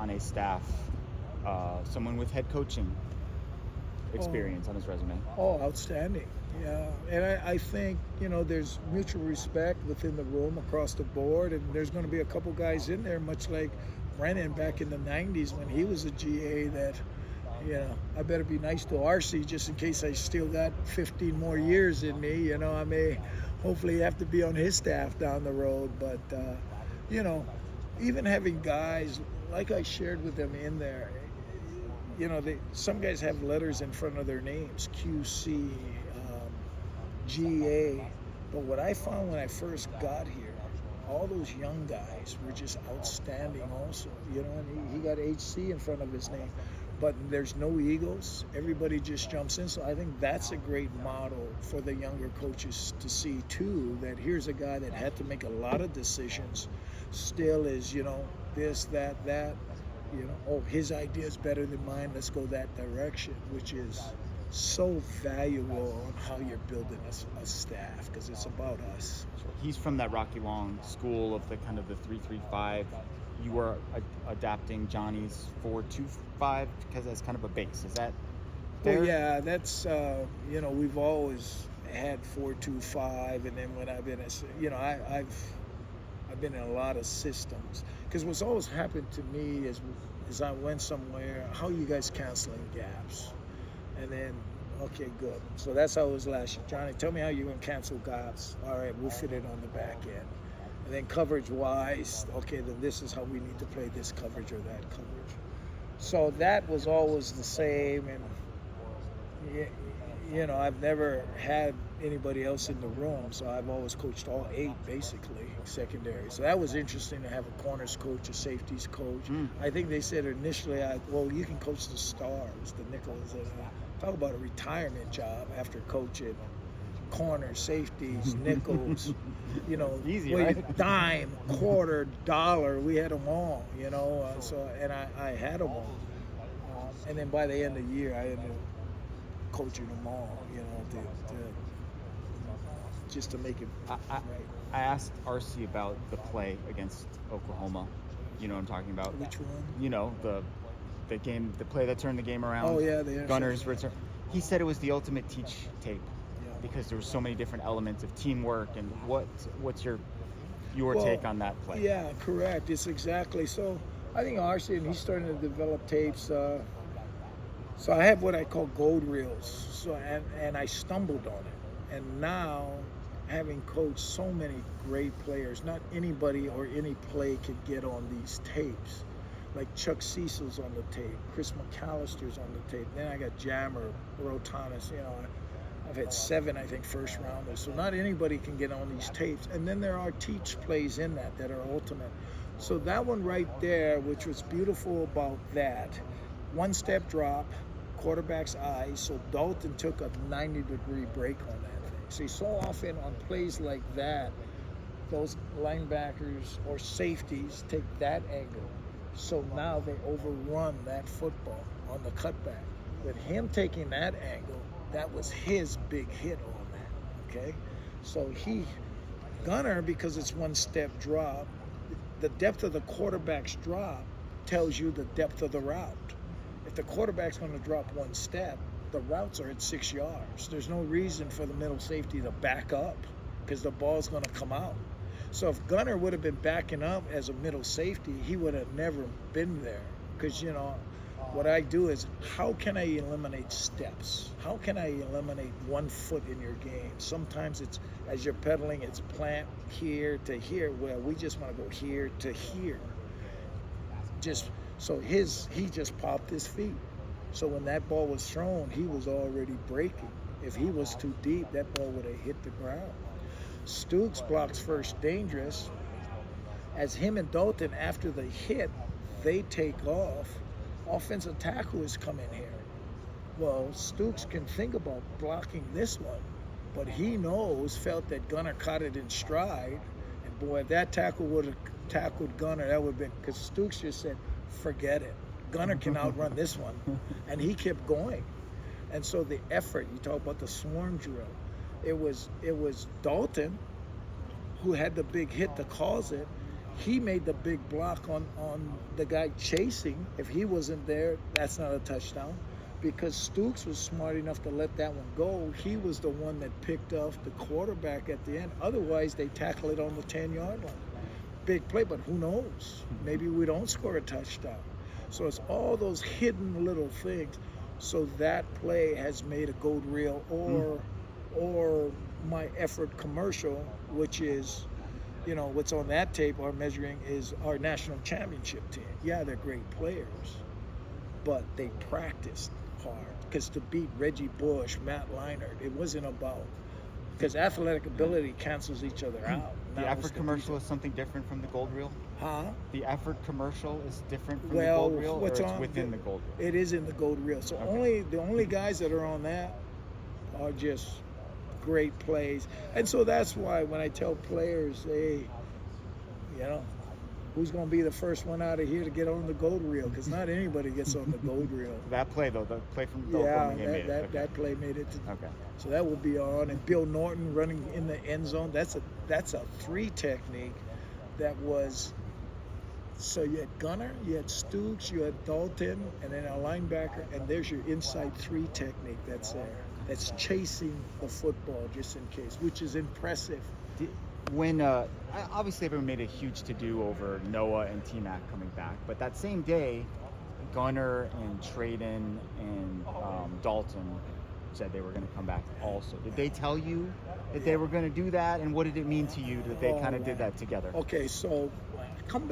on a staff, someone with head coaching experience on his resume? Oh, outstanding. Yeah. And I think, there's mutual respect within the room across the board. And there's going to be a couple guys in there, much like Brennan back in the 90s when he was a GA, that, I better be nice to RC just in case I still got 15 more years in me. I may hopefully have to be on his staff down the road. But, even having guys, like I shared with them in there, some guys have letters in front of their names, QC, GA. But what I found when I first got here, all those young guys were just outstanding also, and he got HC in front of his name. But there's no egos. Everybody just jumps in. So I think that's a great model for the younger coaches to see too, that here's a guy that had to make a lot of decisions, still is, this, that, his idea is better than mine, let's go that direction, which is so valuable on how you're building a staff, because it's about us. He's from that Rocky Long school of the kind of the 3-3-5. You were adapting Johnny's 4-2-5 because that's kind of a base. Is that fair? Well, yeah, that's we've always had 4-2-5, and then when I've been, I've been in a lot of systems, because what's always happened to me is I went somewhere, how are you guys canceling gaps? And then, okay, good. So that's how it was last year. Johnny, tell me how you're going to cancel gaps. All right, we'll fit it on the back end. And then coverage-wise, okay, then this is how we need to play this coverage or that coverage. So that was always the same. And, I've never had anybody else in the room, so I've always coached all 8, basically, secondary. So that was interesting to have a corners coach, a safeties coach. I think they said initially, you can coach the stars, the nickels. Talk about a retirement job after coaching corners, safeties, nickels, Easy, right? dime, quarter, dollar. We had them all, and I had them all. And then by the end of the year, I ended up coaching them all, just to make it right. I asked RC about the play against Oklahoma. You know what I'm talking about? Which one? The game, the play that turned the game around. Oh yeah, the Gunner's return. He said it was the ultimate teach tape because there were so many different elements of teamwork. And what's your take on that play? Yeah, correct. It's exactly so. I think RC, and he's starting to develop tapes. So I have what I call gold reels. So and I stumbled on it, and now, having coached so many great players, not anybody or any play could get on these tapes. Like Chuck Cecil's on the tape, Chris McAllister's on the tape. Then I got Jammer, Rotanis. I've had 7, I think, first rounders. So not anybody can get on these tapes. And then there are teach plays in that are ultimate. So that one right there, which was beautiful about that, one-step drop, quarterback's eyes. So Dalton took a 90-degree break on that thing. See, so often on plays like that, those linebackers or safeties take that angle. So now they overrun that football on the cutback. With him taking that angle, that was his big hit on that, okay? So Gunner, because it's one-step drop, the depth of the quarterback's drop tells you the depth of the route. If the quarterback's going to drop one step, the routes are at 6 yards. There's no reason for the middle safety to back up because the ball's going to come out. So if Gunner would have been backing up as a middle safety, he would have never been there. Because, what I do is, how can I eliminate steps? How can I eliminate 1 foot in your game? Sometimes it's, as you're pedaling, it's plant here to here. Well, we just want to go here to here. So he just popped his feet. So when that ball was thrown, he was already breaking. If he was too deep, that ball would have hit the ground. Stooks blocks first dangerous. As him and Dalton, after the hit, they take off. Offensive tackle is coming here. Well, Stooks can think about blocking this one, but he felt that Gunner caught it in stride. And boy, if that tackle would have tackled Gunner, that would have been, because Stooks just said, forget it. Gunner can outrun this one. And he kept going. And so the effort, you talk about the swarm drill, it was Dalton who had the big hit to cause it. he made the big block on the guy chasing. If he wasn't there, that's not a touchdown. Because Stooks was smart enough to let that one go. He was the one that picked off the quarterback at the end. Otherwise, they tackle it on the 10-yard line. Big play, but who knows? Maybe we don't score a touchdown. So it's all those hidden little things. So that play has made a gold reel, or my effort commercial, which is, what's on that tape, our measuring is our national championship team. Yeah, they're great players, but they practiced hard. Because to beat Reggie Bush, Matt Leinart, it wasn't about, because athletic ability cancels each other out. The effort commercial is something different from the gold reel? Huh? The effort commercial is different from the gold reel, or it's within the gold reel? It is in the gold reel. So the only guys that are on that are just great plays. And so that's why when I tell players, hey, who's going to be the first one out of here to get on the gold reel? Because not anybody gets on the gold reel. That play, though, the play from the game made it. That play made it. Okay. So that will be on. And Bill Norton running in the end zone. That's a 3 technique that was. So you had Gunner, you had Stooks, you had Dalton, and then a linebacker, and there's your inside 3 technique that's there. That's chasing the football just in case, which is impressive. When obviously everyone made a huge to-do over Noah and T-Mac coming back, but that same day, Gunner and Traden and Dalton said they were going to come back also. Did they tell you that they were going to do that, and what did it mean to you that they kind of did that together? Okay, so come back.